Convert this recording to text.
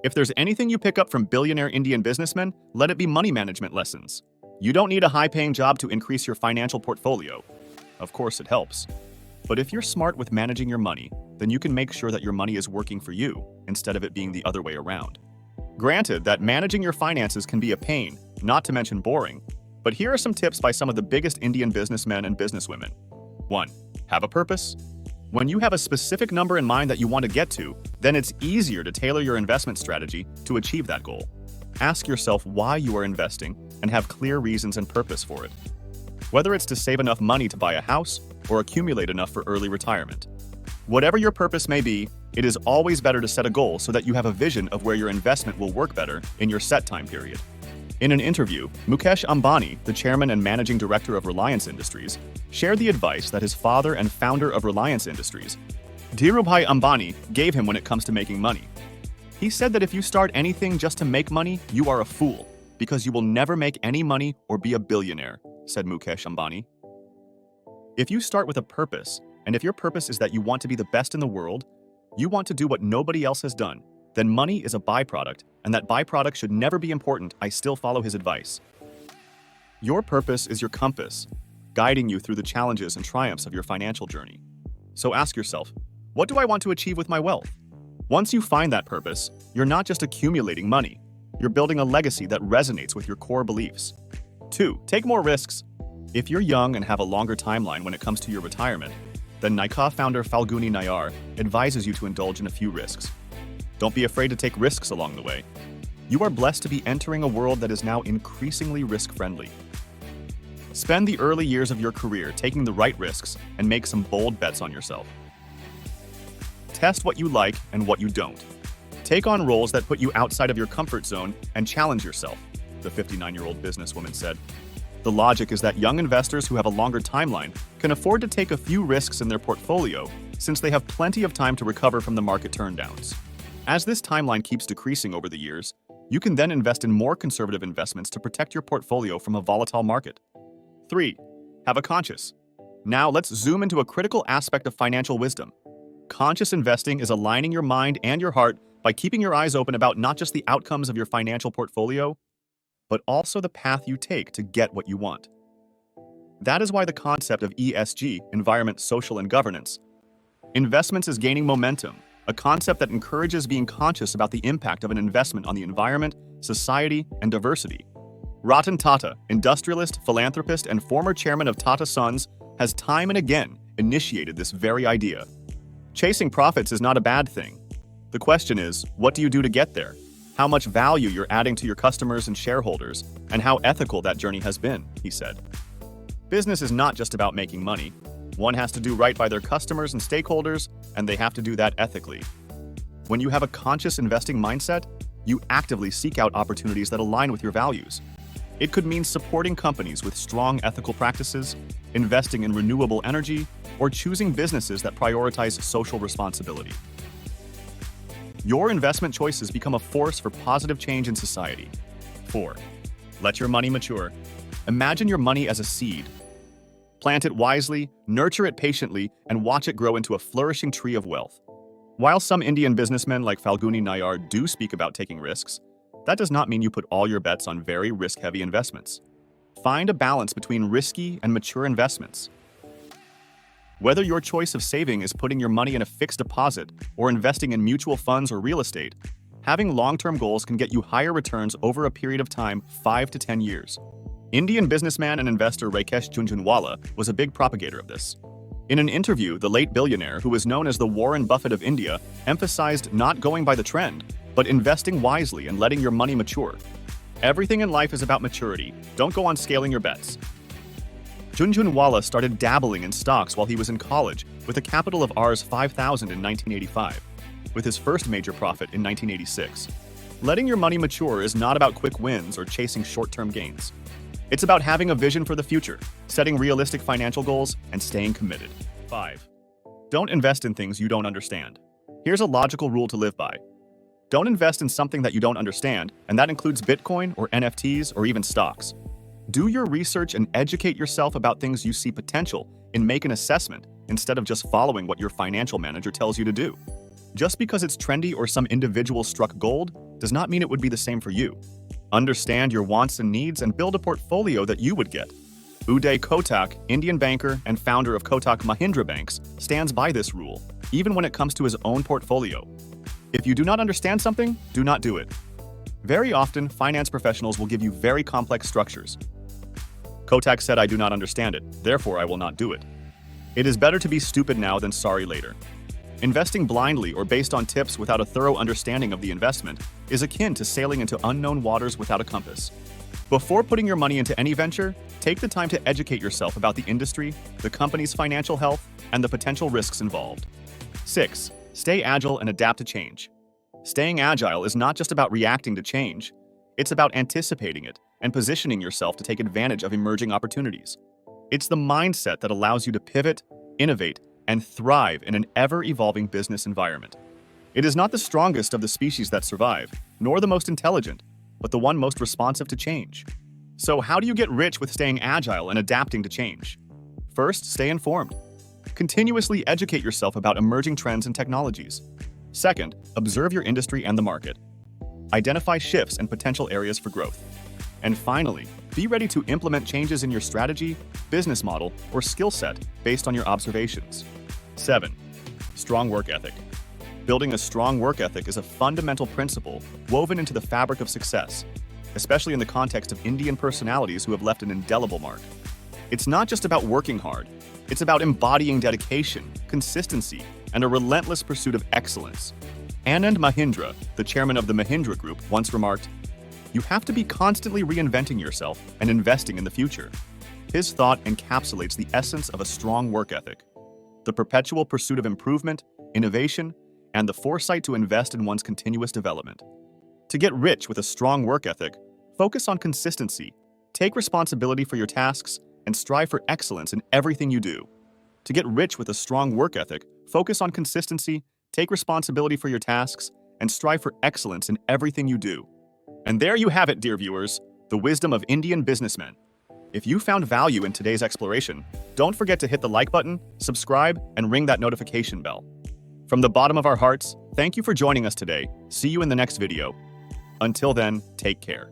If there's anything you pick up from billionaire Indian businessmen, let it be money management lessons. You don't need a high-paying job to increase your financial portfolio. Of course, it helps. But if you're smart with managing your money, then you can make sure that your money is working for you instead of it being the other way around. Granted that managing your finances can be a pain, not to mention boring, but here are some tips by some of the biggest Indian businessmen and businesswomen. 1. Have a purpose. When you have a specific number in mind that you want to get to, then it's easier to tailor your investment strategy to achieve that goal. Ask yourself why you are investing and have clear reasons and purpose for it. Whether it's to save enough money to buy a house or accumulate enough for early retirement. Whatever your purpose may be, it is always better to set a goal so that you have a vision of where your investment will work better in your set time period. In an interview, Mukesh Ambani, the chairman and managing director of Reliance Industries, shared the advice that his father and founder of Reliance Industries, Dhirubhai Ambani, gave him when it comes to making money. He said that if you start anything just to make money, you are a fool, because you will never make any money or be a billionaire, said Mukesh Ambani. If you start with a purpose, and if your purpose is that you want to be the best in the world, you want to do what nobody else has done, then money is a byproduct, and that byproduct should never be important. I still follow his advice. Your purpose is your compass, guiding you through the challenges and triumphs of your financial journey. So ask yourself, what do I want to achieve with my wealth? Once you find that purpose, you're not just accumulating money, you're building a legacy that resonates with your core beliefs. 2. Take more risks. If you're young and have a longer timeline when it comes to your retirement, then Nykaa founder Falguni Nayar advises you to indulge in a few risks. Don't be afraid to take risks along the way. You are blessed to be entering a world that is now increasingly risk-friendly. Spend the early years of your career taking the right risks and make some bold bets on yourself. Test what you like and what you don't. Take on roles that put you outside of your comfort zone and challenge yourself, the 59-year-old businesswoman said. The logic is that young investors who have a longer timeline can afford to take a few risks in their portfolio since they have plenty of time to recover from the market turndowns. As this timeline keeps decreasing over the years, you can then invest in more conservative investments to protect your portfolio from a volatile market. 3. Have a conscience. Now let's zoom into a critical aspect of financial wisdom. Conscious investing is aligning your mind and your heart by keeping your eyes open about not just the outcomes of your financial portfolio, but also the path you take to get what you want. That is why the concept of ESG, environment, social, and governance, investments is gaining momentum, a concept that encourages being conscious about the impact of an investment on the environment, society, and diversity. Ratan Tata, industrialist, philanthropist, and former chairman of Tata Sons, has time and again initiated this very idea. Chasing profits is not a bad thing. The question is, what do you do to get there? How much value you're adding to your customers and shareholders, and how ethical that journey has been, he said. Business is not just about making money. One has to do right by their customers and stakeholders, and they have to do that ethically. When you have a conscious investing mindset, you actively seek out opportunities that align with your values. It could mean supporting companies with strong ethical practices, investing in renewable energy, or choosing businesses that prioritize social responsibility. Your investment choices become a force for positive change in society. 4. Let your money mature. Imagine your money as a seed. Plant it wisely, nurture it patiently, and watch it grow into a flourishing tree of wealth. While some Indian businessmen like Falguni Nayar do speak about taking risks, that does not mean you put all your bets on very risk-heavy investments. Find a balance between risky and mature investments. Whether your choice of saving is putting your money in a fixed deposit or investing in mutual funds or real estate, having long-term goals can get you higher returns over a period of time, 5 to 10 years. Indian businessman and investor Rakesh Jhunjhunwala was a big propagator of this. In an interview, the late billionaire, who is known as the Warren Buffett of India, emphasized not going by the trend, but investing wisely and letting your money mature. Everything in life is about maturity. Don't go on scaling your bets. Jhunjhunwala started dabbling in stocks while he was in college with a capital of Rs 5,000 in 1985, with his first major profit in 1986. Letting your money mature is not about quick wins or chasing short-term gains. It's about having a vision for the future, setting realistic financial goals, and staying committed. 5. Don't invest in things you don't understand. Here's a logical rule to live by. Don't invest in something that you don't understand, and that includes Bitcoin or NFTs or even stocks. Do your research and educate yourself about things you see potential in. Make an assessment instead of just following what your financial manager tells you to do. Just because it's trendy or some individual struck gold does not mean it would be the same for you. Understand your wants and needs and build a portfolio that you would get. Uday Kotak, Indian banker and founder of Kotak Mahindra Banks, stands by this rule, even when it comes to his own portfolio. If you do not understand something, do not do it. Very often, finance professionals will give you very complex structures. Kotak said, "I do not understand it, therefore I will not do it." It is better to be stupid now than sorry later. Investing blindly or based on tips without a thorough understanding of the investment is akin to sailing into unknown waters without a compass. Before putting your money into any venture, take the time to educate yourself about the industry, the company's financial health, and the potential risks involved. 6. Stay agile and adapt to change. Staying agile is not just about reacting to change. It's about anticipating it and positioning yourself to take advantage of emerging opportunities. It's the mindset that allows you to pivot, innovate, and thrive in an ever-evolving business environment. It is not the strongest of the species that survive, nor the most intelligent, but the one most responsive to change. So how do you get rich with staying agile and adapting to change? First, stay informed. Continuously educate yourself about emerging trends and technologies. Second, observe your industry and the market. Identify shifts and potential areas for growth. And finally, be ready to implement changes in your strategy, business model, or skill set based on your observations. 7. Strong work ethic. Building a strong work ethic is a fundamental principle woven into the fabric of success, especially in the context of Indian personalities who have left an indelible mark. It's not just about working hard, it's about embodying dedication, consistency, and a relentless pursuit of excellence. Anand Mahindra, the chairman of the Mahindra Group, once remarked, "You have to be constantly reinventing yourself and investing in the future." His thought encapsulates the essence of a strong work ethic: the perpetual pursuit of improvement, innovation, and the foresight to invest in one's continuous development. To get rich with a strong work ethic, focus on consistency, take responsibility for your tasks, and strive for excellence in everything you do. To get rich with a strong work ethic, focus on consistency, take responsibility for your tasks, and strive for excellence in everything you do. And there you have it, dear viewers, the wisdom of Indian businessmen. If you found value in today's exploration, don't forget to hit the like button, subscribe, and ring that notification bell. From the bottom of our hearts, thank you for joining us today. See you in the next video. Until then, take care.